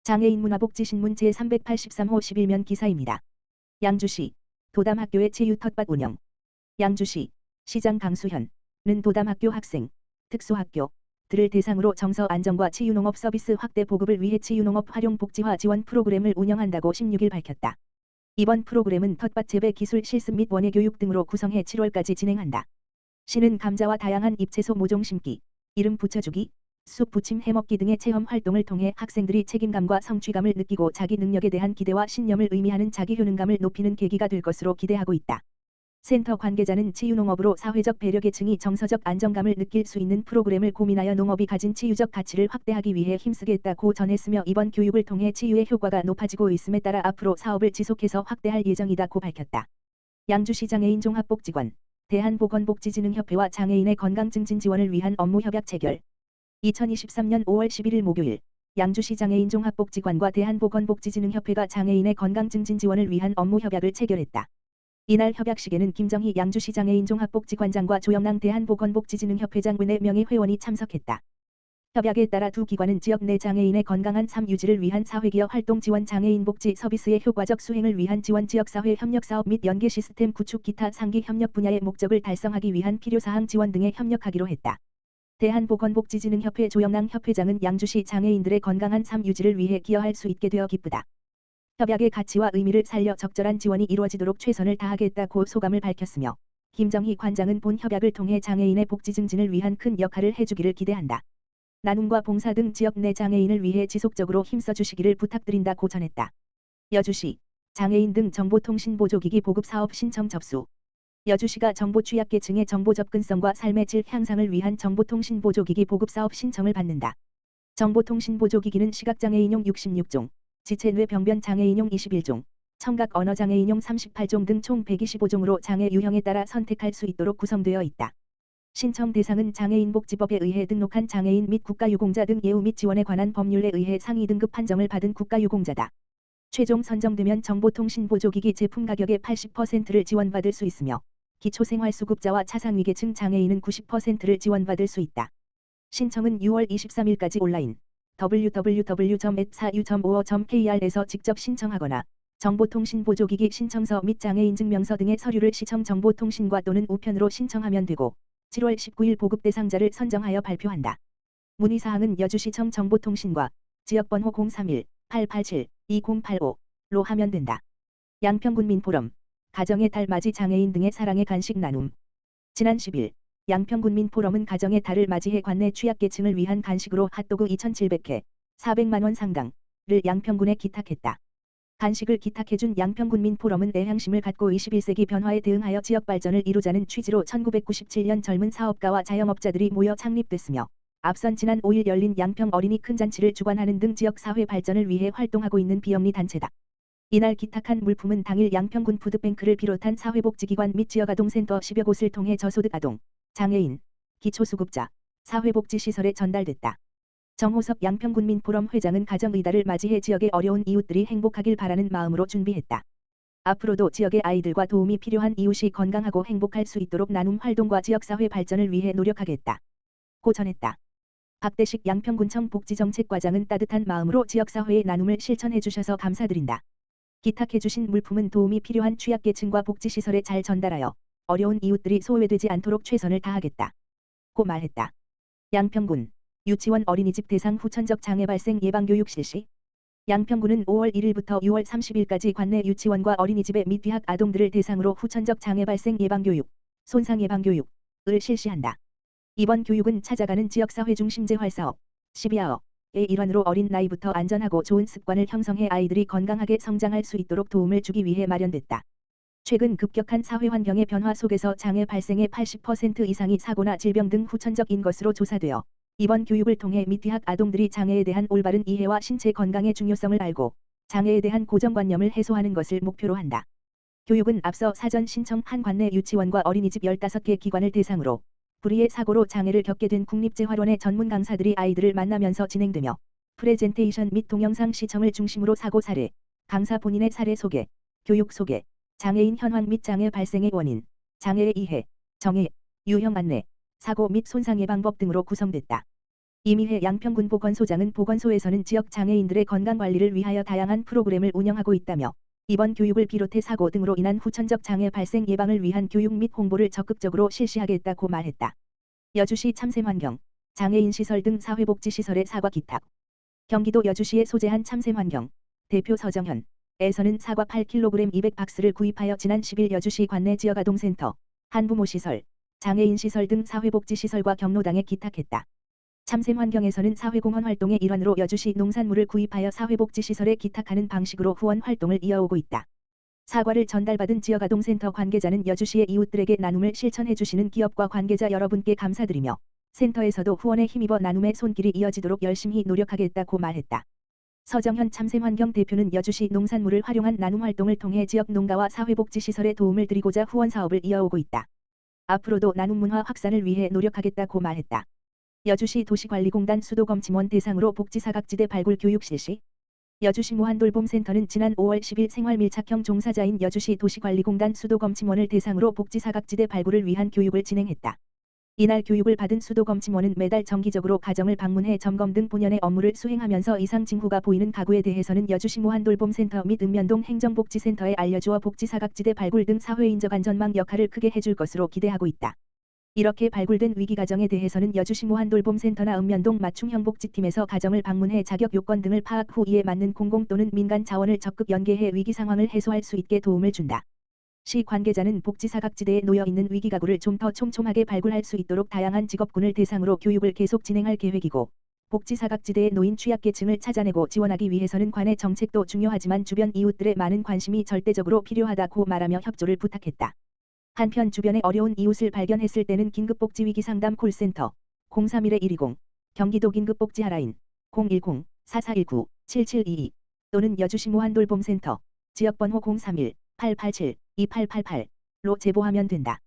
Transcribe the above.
장애인 문화복지신문 제383호 11면 기사입니다. 양주시 도담학교의 치유 텃밭 운영. 양주시 시장 강수현은 도담학교 학생, 특수학교들을 대상으로 정서 안정과 치유농업 서비스 확대 보급을 위해 치유농업 활용 복지화 지원 프로그램을 운영한다고 16일 밝혔다. 이번 프로그램은 텃밭 재배 기술 실습 및 원예 교육 등으로 구성해 7월까지 진행한다. 시는 감자와 다양한 잎채소 모종 심기, 이름 붙여주기, 쑥 부침 해먹기 등의 체험 활동을 통해 학생들이 책임감과 성취감을 느끼고 자기 능력에 대한 기대와 신념을 의미하는 자기 효능감을 높이는 계기가 될 것으로 기대하고 있다. 센터 관계자는 치유농업으로 사회적 배려 계층이 정서적 안정감을 느낄 수 있는 프로그램을 고민하여 농업이 가진 치유적 가치를 확대하기 위해 힘쓰겠다고 전했으며 이번 교육을 통해 치유의 효과가 높아지고 있음에 따라 앞으로 사업을 지속해서 확대할 예정이다고 밝혔다. 양주시 장애인 종합복지관, 대한보건복지진흥협회와 장애인의 건강 증진 지원을 위한 업무 협약 체결. 2023년 5월 11일 목요일, 양주시 장애인 종합복지관과 대한보건복지진흥협회가 장애인의 건강 증진 지원을 위한 업무 협약을 체결했다. 이날 협약식에는 김정희 양주시 장애인 종합복지관장과 조영랑 대한보건복지진흥협회장 의 4명의 회원이 참석했다. 협약에 따라 두 기관은 지역 내 장애인의 건강한 삶 유지를 위한 사회기여 활동 지원 장애인 복지 서비스의 효과적 수행을 위한 지원 지역사회 협력사업 및 연계 시스템 구축 기타 상기 협력 분야의 목적을 달성하기 위한 필요사항 지원 등에 협력하기로 했다. 대한보건복지진흥협회 조영랑 협회장은 양주시 장애인들의 건강한 삶 유지를 위해 기여할 수 있게 되어 기쁘다. 협약의 가치와 의미를 살려 적절한 지원이 이루어지도록 최선을 다하겠다고 소감을 밝혔으며 김정희 관장은 본 협약을 통해 장애인의 복지 증진을 위한 큰 역할을 해주기를 기대한다. 나눔과 봉사 등 지역 내 장애인을 위해 지속적으로 힘써주시기를 부탁드린다고 전했다. 여주시 장애인 등 정보통신보조기기 보급사업 신청 접수. 여주시가 정보 취약계층의 정보 접근성과 삶의 질 향상을 위한 정보통신보조기기 보급사업 신청을 받는다. 정보통신보조기기는 시각장애인용 66종, 지체뇌병변 장애인용 21종, 청각 언어장애인용 38종 등 총 125종으로 장애 유형에 따라 선택할 수 있도록 구성되어 있다. 신청 대상은 장애인복지법에 의해 등록한 장애인 및 국가유공자 등 예우 및 지원에 관한 법률에 의해 상위 등급 판정을 받은 국가유공자다. 최종 선정되면 정보통신보조기기 제품 가격의 80%를 지원받을 수 있으며 기초생활수급자와 차상위계층 장애인은 90%를 지원받을 수 있다. 신청은 6월 23일까지 온라인 www.4u.5.kr에서 직접 신청하거나 정보통신보조기기 신청서 및 장애인증명서 등의 서류를 시청 정보통신과 또는 우편으로 신청하면 되고 7월 19일 보급 대상자를 선정하여 발표한다. 문의사항은 여주시청 정보통신과 지역번호 031-887-2085로 하면 된다. 양평군민포럼 가정의 달 맞이 장애인 등의 사랑의 간식 나눔. 지난 10일 양평군민포럼은 가정의 달을 맞이해 관내 취약계층을 위한 간식으로 핫도그 2,700개, 400만원 상당을 양평군에 기탁했다. 간식을 기탁해준 양평군민포럼은 애향심을 갖고 21세기 변화에 대응하여 지역 발전을 이루자는 취지로 1997년 젊은 사업가와 자영업자들이 모여 창립됐으며 앞선 지난 5일 열린 양평 어린이 큰잔치를 주관하는 등 지역 사회 발전을 위해 활동하고 있는 비영리 단체다. 이날 기탁한 물품은 당일 양평군 푸드뱅크를 비롯한 사회복지기관 및 지역아동센터 10여 곳을 통해 저소득 아동, 장애인, 기초수급자, 사회복지시설에 전달됐다. 정호섭 양평군민포럼 회장은 가정의달을 맞이해 지역의 어려운 이웃들이 행복하길 바라는 마음으로 준비했다. 앞으로도 지역의 아이들과 도움이 필요한 이웃이 건강하고 행복할 수 있도록 나눔 활동과 지역사회 발전을 위해 노력하겠다. 고 전했다. 박대식 양평군청 복지정책과장은 따뜻한 마음으로 지역사회의 나눔을 실천해 주셔서 감사드린다. 기탁해 주신 물품은 도움이 필요한 취약계층과 복지시설에 잘 전달하여 어려운 이웃들이 소외되지 않도록 최선을 다하겠다. 고 말했다. 양평군 유치원 어린이집 대상 후천적 장애 발생 예방교육 실시. 양평군은 5월 1일부터 6월 30일까지 관내 유치원과 어린이집의 및 뒤학 아동들을 대상으로 후천적 장애 발생 예방교육, 손상 예방교육을 실시한다. 이번 교육은 찾아가는 지역사회 중심 재활사업, 12아어의 일환으로 어린 나이부터 안전하고 좋은 습관을 형성해 아이들이 건강하게 성장할 수 있도록 도움을 주기 위해 마련됐다. 최근 급격한 사회환경의 변화 속에서 장애 발생의 80% 이상이 사고나 질병 등 후천적인 것으로 조사되어 이번 교육을 통해 및 뒤학 아동들이 장애에 대한 올바른 이해와 신체 건강의 중요성을 알고 장애에 대한 고정관념을 해소하는 것을 목표로 한다. 교육은 앞서 사전 신청한 관내 유치원과 어린이집 15개 기관을 대상으로 불의의 사고로 장애를 겪게 된 국립재활원의 전문 강사들이 아이들을 만나면서 진행되며 프레젠테이션 및 동영상 시청을 중심으로 사고 사례, 강사 본인의 사례 소개, 교육 소개, 장애인 현황 및 장애 발생의 원인, 장애의 이해, 정의, 유형 안내, 사고 및 손상 예방법 등으로 구성됐다. 이미혜 양평군 보건소장은 보건소에서는 지역 장애인들의 건강관리를 위하여 다양한 프로그램을 운영하고 있다며 이번 교육을 비롯해 사고 등으로 인한 후천적 장애 발생 예방을 위한 교육 및 홍보를 적극적으로 실시하겠다고 말했다. 여주시 참샘환경, 장애인 시설 등 사회복지시설의 사과 기탁. 경기도 여주시에 소재한 참샘환경, 대표 서정현, 에서는 사과 8kg 200박스를 구입하여 지난 10일 여주시 관내 지역아동센터, 한부모시설, 장애인시설 등 사회복지시설과 경로당에 기탁했다. 참샘환경에서는 사회공헌 활동의 일환으로 여주시 농산물을 구입하여 사회복지시설에 기탁하는 방식으로 후원 활동을 이어오고 있다. 사과를 전달받은 지역아동센터 관계자는 여주시의 이웃들에게 나눔을 실천해주시는 기업과 관계자 여러분께 감사드리며 센터에서도 후원에 힘입어 나눔의 손길이 이어지도록 열심히 노력하겠다고 말했다. 서정현 참샘환경 대표는 여주시 농산물을 활용한 나눔 활동을 통해 지역 농가와 사회복지시설에 도움을 드리고자 후원 사업을 이어오고 있다. 앞으로도 나눔 문화 확산을 위해 노력하겠다고 말했다. 여주시 도시관리공단 수도검침원 대상으로 복지사각지대 발굴 교육 실시. 여주시 무한돌봄센터는 지난 5월 10일 생활밀착형 종사자인 여주시 도시관리공단 수도검침원을 대상으로 복지사각지대 발굴을 위한 교육을 진행했다. 이날 교육을 받은 수도검침원은 매달 정기적으로 가정을 방문해 점검 등 본연의 업무를 수행하면서 이상 징후가 보이는 가구에 대해서는 여주시 무한돌봄센터 및 읍면동 행정복지센터에 알려주어 복지사각지대 발굴 등 사회인적 안전망 역할을 크게 해줄 것으로 기대하고 있다. 이렇게 발굴된 위기 가정에 대해서는 여주시 무한돌봄센터나 읍면동 맞춤형복지팀에서 가정을 방문해 자격 요건 등을 파악 후 이에 맞는 공공 또는 민간 자원을 적극 연계해 위기 상황을 해소할 수 있게 도움을 준다. 시 관계자는 복지사각지대에 놓여 있는 위기 가구를 좀 더 촘촘하게 발굴할 수 있도록 다양한 직업군을 대상으로 교육을 계속 진행할 계획이고 복지사각지대에 놓인 취약계층을 찾아내고 지원하기 위해서는 관의 정책도 중요하지만 주변 이웃들의 많은 관심이 절대적으로 필요하다고 말하며 협조를 부탁했다. 한편 주변에 어려운 이웃을 발견했을 때는 긴급복지위기상담 콜센터 031-120 경기도 긴급복지하라인 010-4419-7722 또는 여주시 무한돌봄센터 지역번호 031-887-2888로 제보하면 된다.